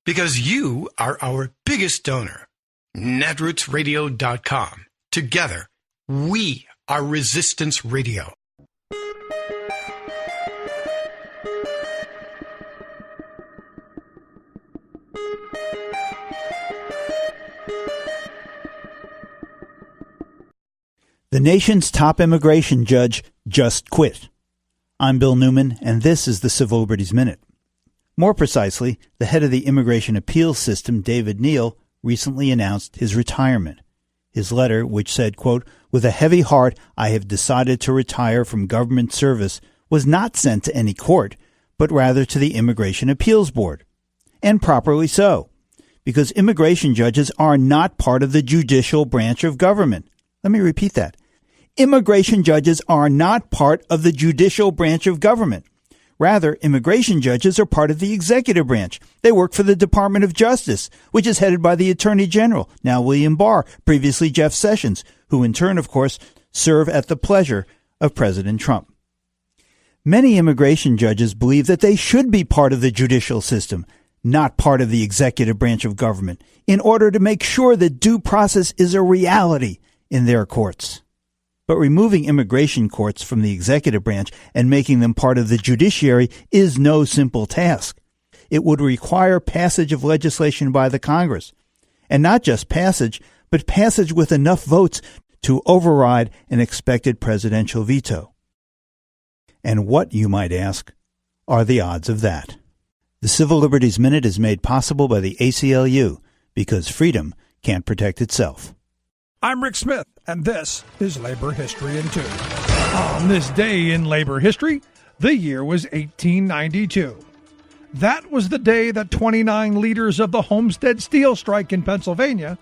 because you are our biggest donor. netrootsradio.com. Together, we are Resistance Radio. The nation's top immigration judge just quit. I'm Bill Newman, and this is the Civil Liberties Minute. More precisely, the head of the Immigration Appeals System, David Neal, recently announced his retirement. His letter, which said, quote, "With a heavy heart, I have decided to retire from government service," was not sent to any court, but rather to the Immigration Appeals Board. And properly so, because immigration judges are not part of the judicial branch of government. Let me repeat that. Immigration judges are not part of the judicial branch of government. Rather, immigration judges are part of the executive branch. They work for the Department of Justice, which is headed by the Attorney General, now William Barr, previously Jeff Sessions, who in turn, of course, serve at the pleasure of President Trump. Many immigration judges believe that they should be part of the judicial system, not part of the executive branch of government, in order to make sure that due process is a reality in their courts. But removing immigration courts from the executive branch and making them part of the judiciary is no simple task. It would require passage of legislation by the Congress. And not just passage, but passage with enough votes to override an expected presidential veto. And what, you might ask, are the odds of that? The Civil Liberties Minute is made possible by the ACLU, because freedom can't protect itself. I'm Rick Smith, and this is Labor History in 2. On this day in labor history, the year was 1892. That was the day that 29 leaders of the Homestead Steel Strike in Pennsylvania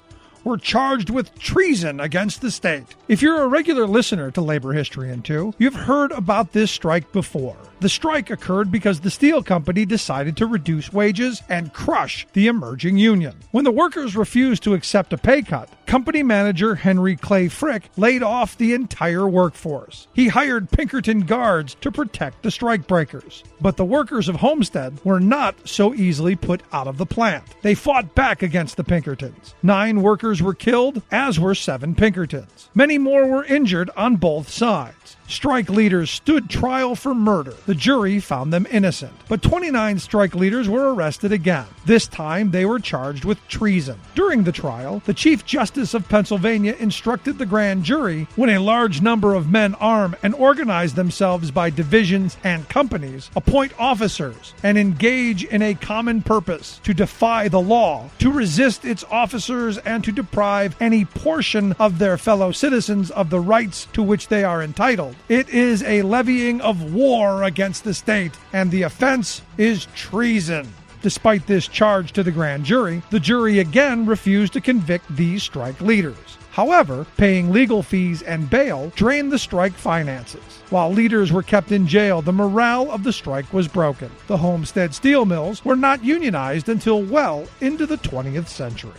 were charged with treason against the state. If you're a regular listener to Labor History in 2, you've heard about this strike before. The strike occurred because the steel company decided to reduce wages and crush the emerging union. When the workers refused to accept a pay cut, company manager Henry Clay Frick laid off the entire workforce. He hired Pinkerton guards to protect the strikebreakers. But the workers of Homestead were not so easily put out of the plant. They fought back against the Pinkertons. 9 workers were killed, as were 7 Pinkertons. Many more were injured on both sides. Strike leaders stood trial for murder. The jury found them innocent. But 29 strike leaders were arrested again. This time, they were charged with treason. During the trial, the Chief Justice of Pennsylvania instructed the grand jury, when a large number of men arm and organize themselves by divisions and companies, appoint officers, and engage in a common purpose to defy the law, to resist its officers, and to deprive any portion of their fellow citizens of the rights to which they are entitled. It is a levying of war against the state, and the offense is treason. Despite this charge to the grand jury, the jury again refused to convict these strike leaders. However, paying legal fees and bail drained the strike finances. While leaders were kept in jail, the morale of the strike was broken. The Homestead steel mills were not unionized until well into the 20th century.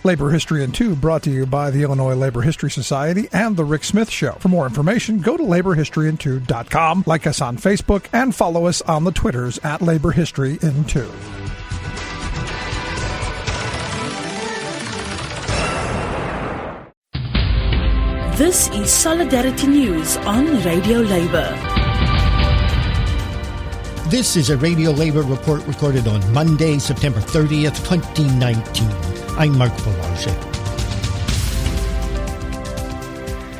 Labor History in 2 brought to you by the Illinois Labor History Society and The Rick Smith Show. For more information, go to laborhistoryin2.com, like us on Facebook, and follow us on the Twitters at Labor History in 2. This is Solidarity News on Radio Labor. This is a Radio Labor report recorded on Monday, September 30th, 2019. I'm Mark Boulanger.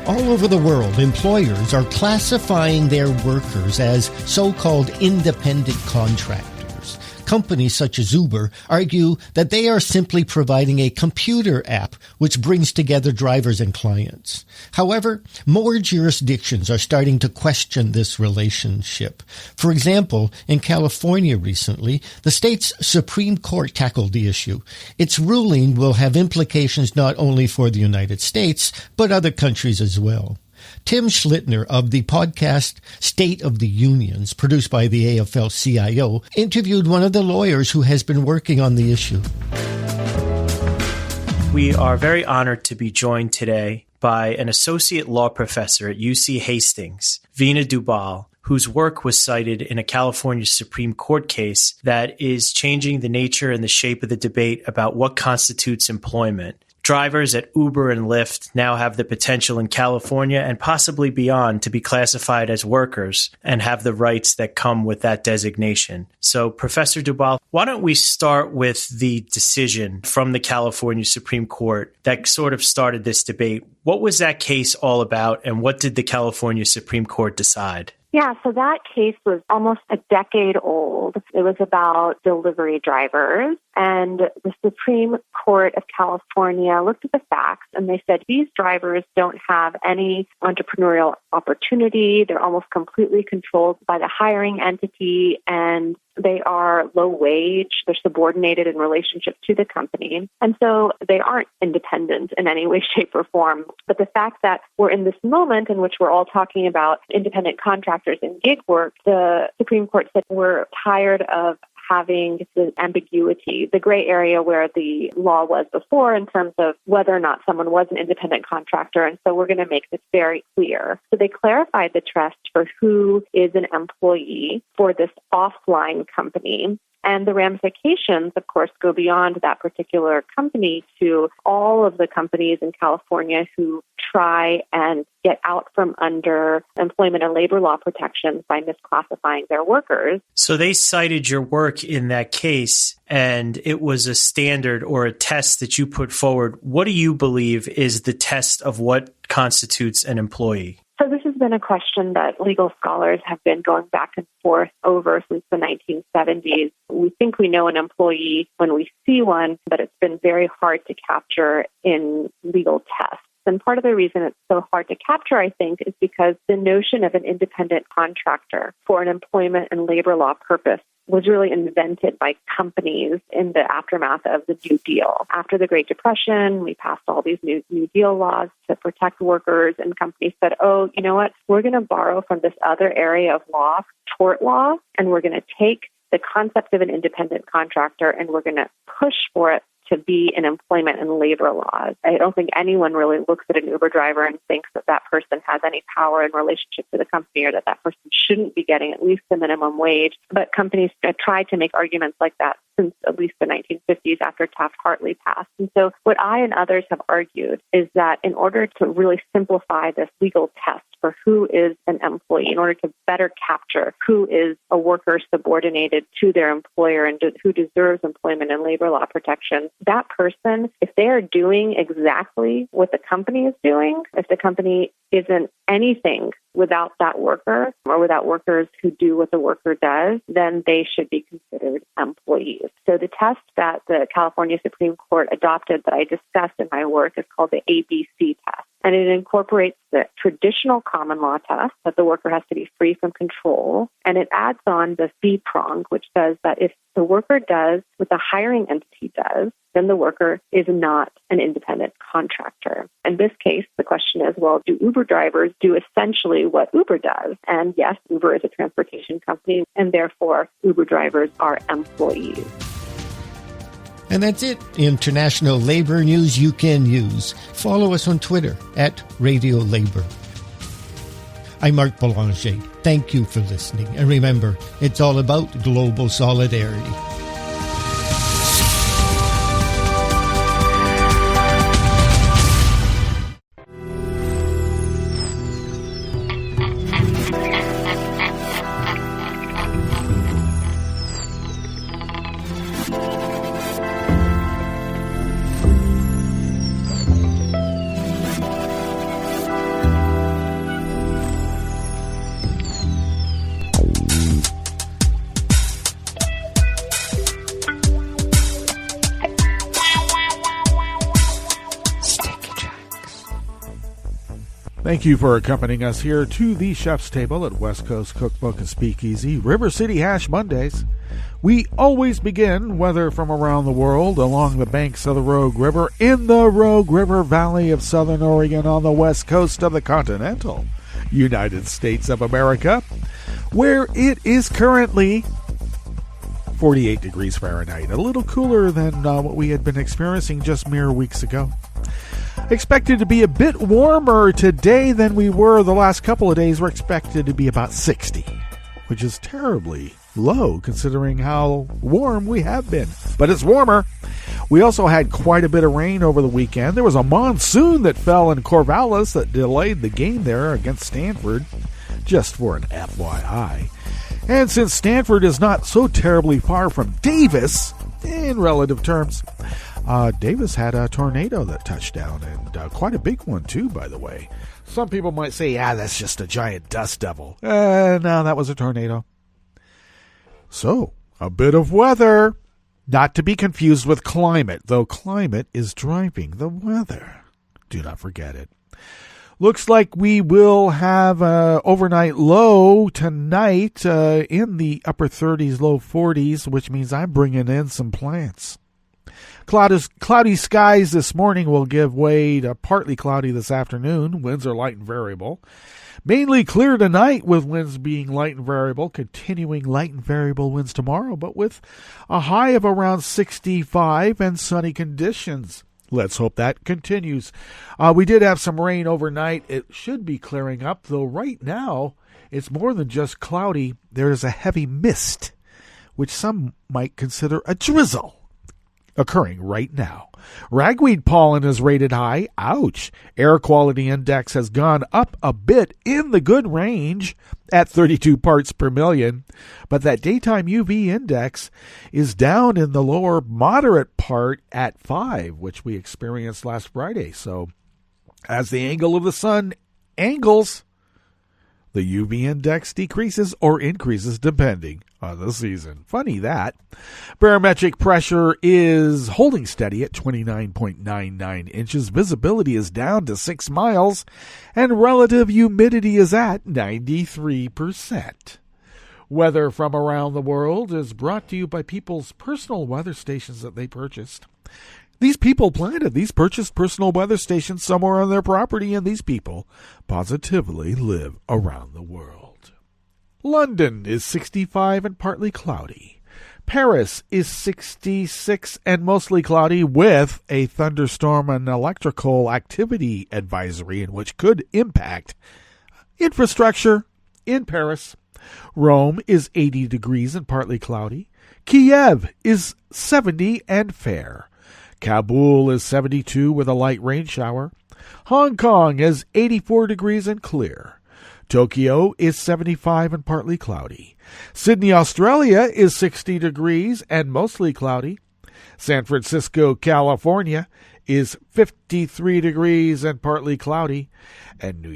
All over the world, employers are classifying their workers as so-called independent contractors. Companies such as Uber argue that they are simply providing a computer app which brings together drivers and clients. However, more jurisdictions are starting to question this relationship. For example, in California recently, the state's Supreme Court tackled the issue. Its ruling will have implications not only for the United States, but other countries as well. Tim Schlittner of the podcast State of the Unions, produced by the AFL-CIO, interviewed one of the lawyers who has been working on the issue. We are very honored to be joined today by an associate law professor at UC Hastings, Veena Dubal, whose work was cited in a California Supreme Court case that is changing the nature and the shape of the debate about what constitutes employment. Drivers at Uber and Lyft now have the potential in California and possibly beyond to be classified as workers and have the rights that come with that designation. So, Professor Dubal, why don't we start with the decision from the California Supreme Court that sort of started this debate? What was that case all about, and what did the California Supreme Court decide? Yeah, so that case was almost a decade old. It was about delivery drivers, and the Supreme Court of California looked at the facts, and they said these drivers don't have any entrepreneurial opportunity. They're almost completely controlled by the hiring entity, and they are low wage. They're subordinated in relationship to the company. And so they aren't independent in any way, shape, or form. But the fact that we're in this moment in which we're all talking about independent contractors and gig work, the Supreme Court said we're tired of having the ambiguity, the gray area where the law was before in terms of whether or not someone was an independent contractor. And so we're going to make this very clear. So they clarified the test for who is an employee for this offline company. And the ramifications, of course, go beyond that particular company to all of the companies in California who try and get out from under employment and labor law protections by misclassifying their workers. So they cited your work in that case, and it was a standard or a test that you put forward. What do you believe is the test of what constitutes an employee? So this has been a question that legal scholars have been going back and forth over since the 1970s. We think we know an employee when we see one, but it's been very hard to capture in legal tests. And part of the reason it's so hard to capture, I think, is because the notion of an independent contractor for an employment and labor law purpose was really invented by companies in the aftermath of the New Deal. After the Great Depression, we passed all these New Deal laws to protect workers, and companies said, oh, you know what, we're going to borrow from this other area of law, tort law, and we're going to take the concept of an independent contractor and we're going to push for it to be in employment and labor laws. I don't think anyone really looks at an Uber driver and thinks that that person has any power in relationship to the company or that that person shouldn't be getting at least the minimum wage. But companies tried to make arguments like that since at least the 1950s after Taft-Hartley passed. And so what I and others have argued is that in order to really simplify this legal test for who is an employee, in order to better capture who is a worker subordinated to their employer and who deserves employment and labor law protection, that person, if they are doing exactly what the company is doing, if the company isn't anything without that worker or without workers who do what the worker does, then they should be considered employees. So the test that the California Supreme Court adopted that I discussed in my work is called the ABC test. And it incorporates the traditional common law test that the worker has to be free from control. And it adds on the B prong, which says that if the worker does what the hiring entity does, then the worker is not an independent contractor. In this case, the question is, well, do Uber drivers do essentially what Uber does? And yes, Uber is a transportation company, and therefore Uber drivers are employees. And that's it. International labor news you can use. Follow us on Twitter @Radio Labor. I'm Mark Boulanger. Thank you for listening. And remember, it's all about global solidarity. Thank you for accompanying us here to the chef's table at West Coast Cookbook and Speakeasy, River City Hash Mondays. We always begin, whether from around the world, along the banks of the Rogue River, in the Rogue River Valley of Southern Oregon on the west coast of the continental United States of America, where it is currently 48 degrees Fahrenheit, a little cooler than what we had been experiencing just mere weeks ago. Expected to be a bit warmer today than we were the last couple of days. We're expected to be about 60, which is terribly low considering how warm we have been. But it's warmer. We also had quite a bit of rain over the weekend. There was a monsoon that fell in Corvallis that delayed the game there against Stanford, just for an FYI. And since Stanford is not so terribly far from Davis, in relative terms, Davis had a tornado that touched down, and quite a big one too, by the way. Some people might say, that's just a giant dust devil. No, that was a tornado. So, a bit of weather. Not to be confused with climate, though climate is driving the weather. Do not forget it. Looks like we will have an overnight low tonight in the upper 30s, low 40s, which means I'm bringing in some plants. Cloudy skies this morning will give way to partly cloudy this afternoon. Winds are light and variable. Mainly clear tonight with winds being light and variable, continuing light and variable winds tomorrow, but with a high of around 65 and sunny conditions. Let's hope that continues. We did have some rain overnight. It should be clearing up, though right now it's more than just cloudy. There is a heavy mist, which some might consider a drizzle, occurring right now. Ragweed pollen is rated high. Ouch. Air quality index has gone up a bit in the good range at 32 parts per million, but that daytime UV index is down in the lower moderate part at 5, which we experienced last Friday. So as the angle of the sun angles, the UV index decreases or increases depending on the season. Funny that. Barometric pressure is holding steady at 29.99 inches. Visibility is down to 6 miles. And relative humidity is at 93%. Weather from around the world is brought to you by people's personal weather stations that they purchased. These people purchased personal weather stations somewhere on their property, and these people positively live around the world. London is 65 and partly cloudy. Paris is 66 and mostly cloudy with a thunderstorm and electrical activity advisory, in which could impact infrastructure in Paris. Rome is 80 degrees and partly cloudy. Kiev is 70 and fair. Kabul is 72 with a light rain shower. Hong Kong is 84 degrees and clear. Tokyo is 75 and partly cloudy. Sydney, Australia is 60 degrees and mostly cloudy. San Francisco, California is 53 degrees and partly cloudy. And New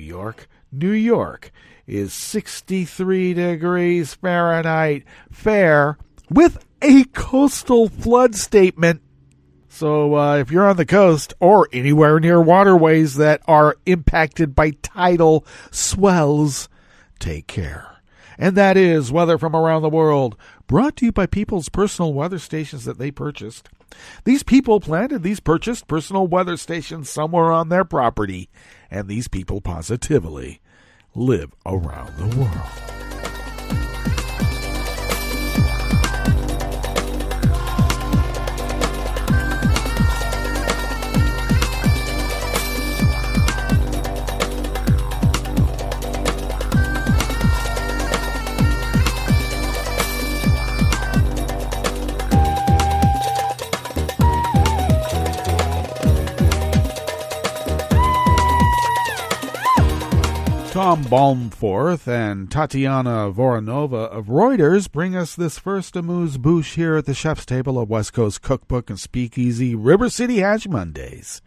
York is 63 degrees Fahrenheit fair with a coastal flood statement. So if you're on the coast or anywhere near waterways that are impacted by tidal swells, take care. And that is weather from around the world, brought to you by people's personal weather stations that they purchased. These people purchased personal weather stations somewhere on their property, and these people positively live around the world. Tom Balmforth and Tatiana Voronova of Reuters bring us this first amuse-bouche here at the chef's table of West Coast Cookbook and Speakeasy River City Hash Mondays.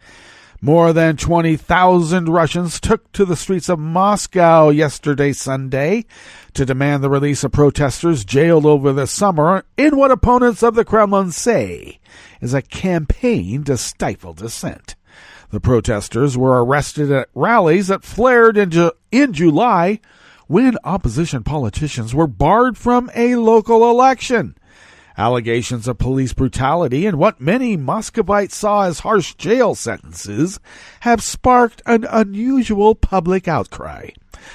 More than 20,000 Russians took to the streets of Moscow yesterday, Sunday, to demand the release of protesters jailed over the summer in what opponents of the Kremlin say is a campaign to stifle dissent. The protesters were arrested at rallies that flared in July when opposition politicians were barred from a local election. Allegations of police brutality and what many Muscovites saw as harsh jail sentences have sparked an unusual public outcry.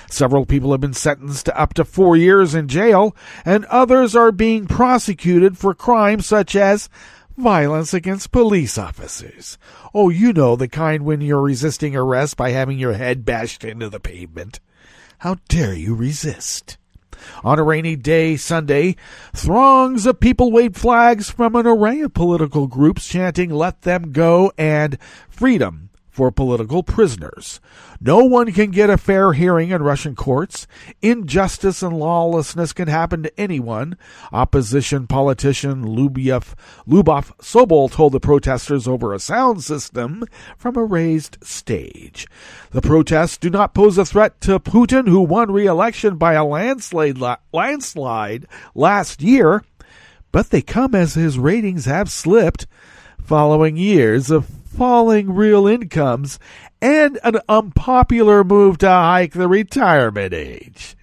Several people have been sentenced to up to 4 years in jail, and others are being prosecuted for crimes such as violence against police officers. Oh, you know, the kind when you're resisting arrest by having your head bashed into the pavement. How dare you resist? On a rainy day, Sunday, throngs of people waved flags from an array of political groups chanting, "Let them go," and "Freedom for political prisoners." No one can get a fair hearing in Russian courts. Injustice and lawlessness can happen to anyone. Opposition politician Lyubov Sobol told the protesters over a sound system from a raised stage. The protests do not pose a threat to Putin, who won re-election by a landslide last year, but they come as his ratings have slipped following years of falling real incomes and an unpopular move to hike the retirement age.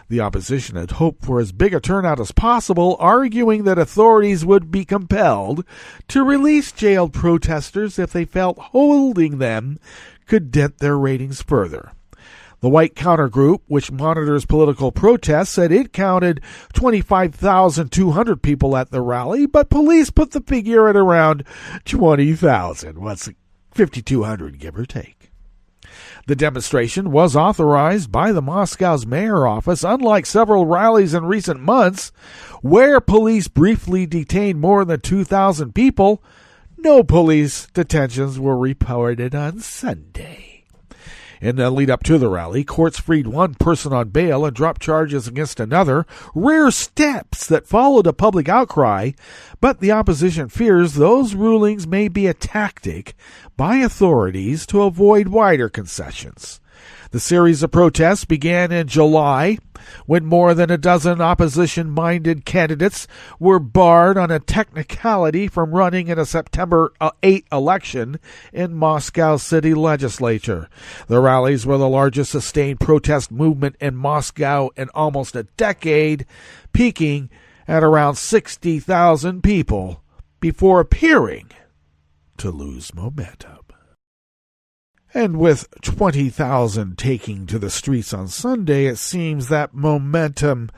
The opposition had hoped for as big a turnout as possible, arguing that authorities would be compelled to release jailed protesters if they felt holding them could dent their ratings further. The White Counter Group, which monitors political protests, said it counted 25,200 people at the rally, but police put the figure at around 20,000. What's 5,200, give or take. The demonstration was authorized by the Moscow's mayor office, unlike several rallies in recent months where police briefly detained more than 2,000 people. No police detentions were reported on Sunday. In the lead up to the rally, courts freed one person on bail and dropped charges against another, rare steps that followed a public outcry, but the opposition fears those rulings may be a tactic by authorities to avoid wider concessions. The series of protests began in July when more than a dozen opposition-minded candidates were barred on a technicality from running in a September 8 election in Moscow city legislature. The rallies were the largest sustained protest movement in Moscow in almost a decade, peaking at around 60,000 people before appearing to lose momentum. And with 20,000 taking to the streets on Sunday, it seems that momentum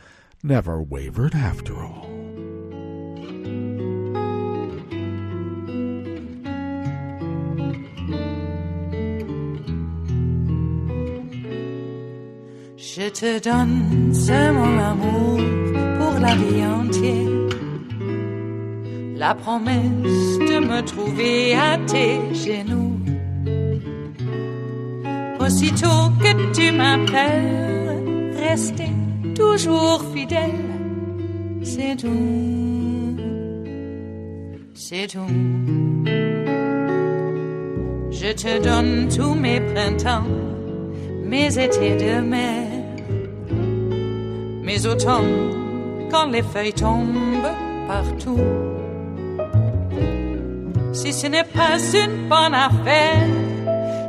never wavered after all. Je te donne ce mon amour pour la vie entière. La promesse de me trouver à tes genoux. Aussitôt que tu m'appelles, rester toujours fidèle, c'est tout, c'est tout. Je te donne tous mes printemps, mes étés de mer, mes automnes quand les feuilles tombent partout. Si ce n'est pas une bonne affaire,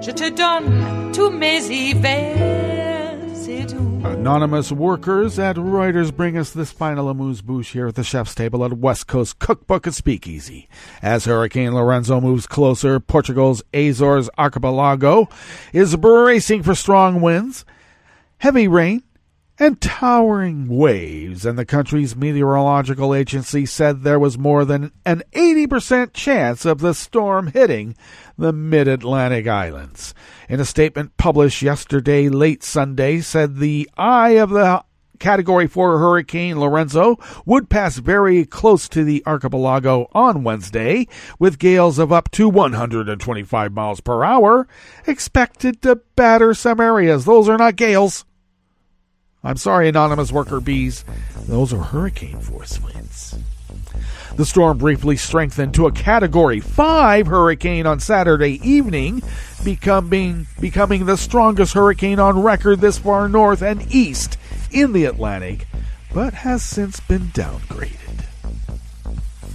je te donne tous mes hivers, c'est tout. Anonymous workers at Reuters bring us this final amuse-bouche here at the chef's table at West Coast Cookbook and Speakeasy. As Hurricane Lorenzo moves closer, Portugal's Azores archipelago is bracing for strong winds, heavy rain, and towering waves, and the country's meteorological agency said there was more than an 80% chance of the storm hitting the mid-Atlantic islands. In a statement published yesterday, late Sunday, said the eye of the Category 4 Hurricane Lorenzo would pass very close to the archipelago on Wednesday, with gales of up to 125 miles per hour expected to batter some areas. Those are not gales. I'm sorry, anonymous worker bees. Those are hurricane force winds. The storm briefly strengthened to a Category 5 hurricane on Saturday evening, becoming the strongest hurricane on record this far north and east in the Atlantic, but has since been downgraded.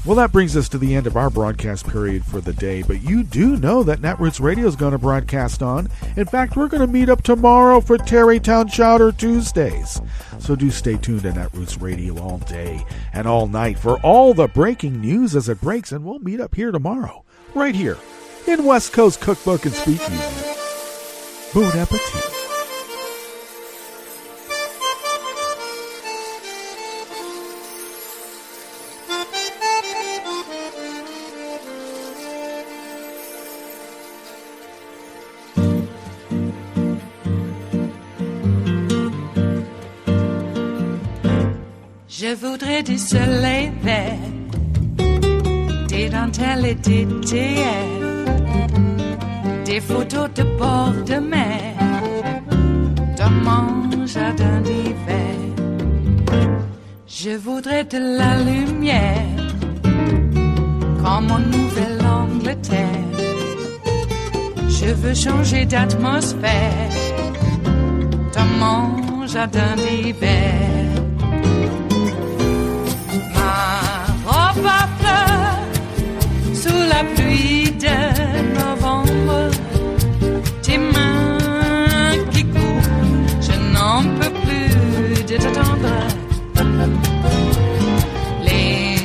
Well, that brings us to the end of our broadcast period for the day, but you do know that Netroots Radio is going to broadcast on. In fact, we're going to meet up tomorrow for Tarrytown Chowder Tuesdays. So do stay tuned to Netroots Radio all day and all night for all the breaking news as it breaks, and we'll meet up here tomorrow, right here in West Coast Cookbook and Speakeasy. Bon appetit. Je voudrais du soleil vert, des dentelles et des théières, des photos de bord de mer, dans mon jardin d'hiver. Je voudrais de la lumière, comme en Nouvelle-Angleterre. Je veux changer d'atmosphère, dans mon jardin d'hiver. À fleurs sous la pluie de novembre, tes mains qui courent, je n'en peux plus de t'attendre. Les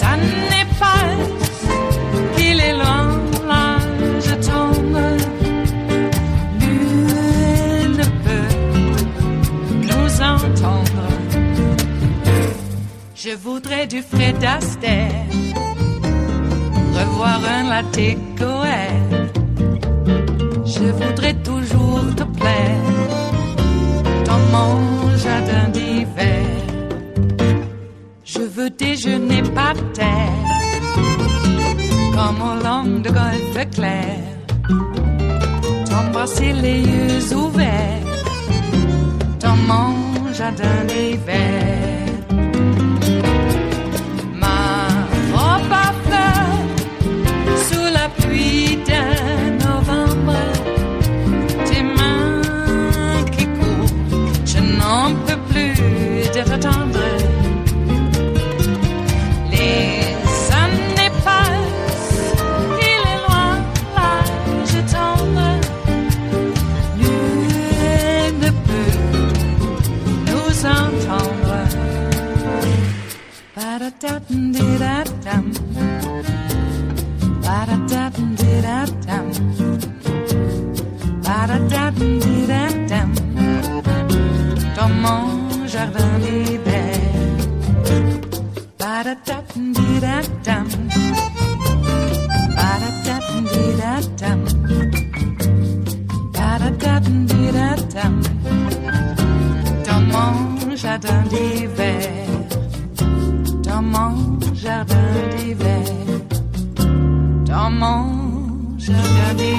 années passent, qu'il est loin, là je tombe. Nul ne peut nous entendre. Je voudrais du Fred Astaire, revoir un latte Goer. Je voudrais toujours le clair, t'embrasser les yeux ouverts dans mon jardin d'hiver. Ma robe à fleurs sous la pluie de novembre, tes mains qui courent, je n'en peux plus de t'attendre. Ba-da-da-dum-dee-da-dum, ba-da-da-dum-dee-da-dum, ba-da-da-dum-dee-da-dum, dans mon jardin d'hiver. Ba-da-da-dum-dee-da-dum, ba-da-da-dum-dee-da-dum, ba-da-da-dum-dee-da-dum, dans mon jardin d'hiver. Dans mon jardin d'hiver, dans mon jardin d'hiver.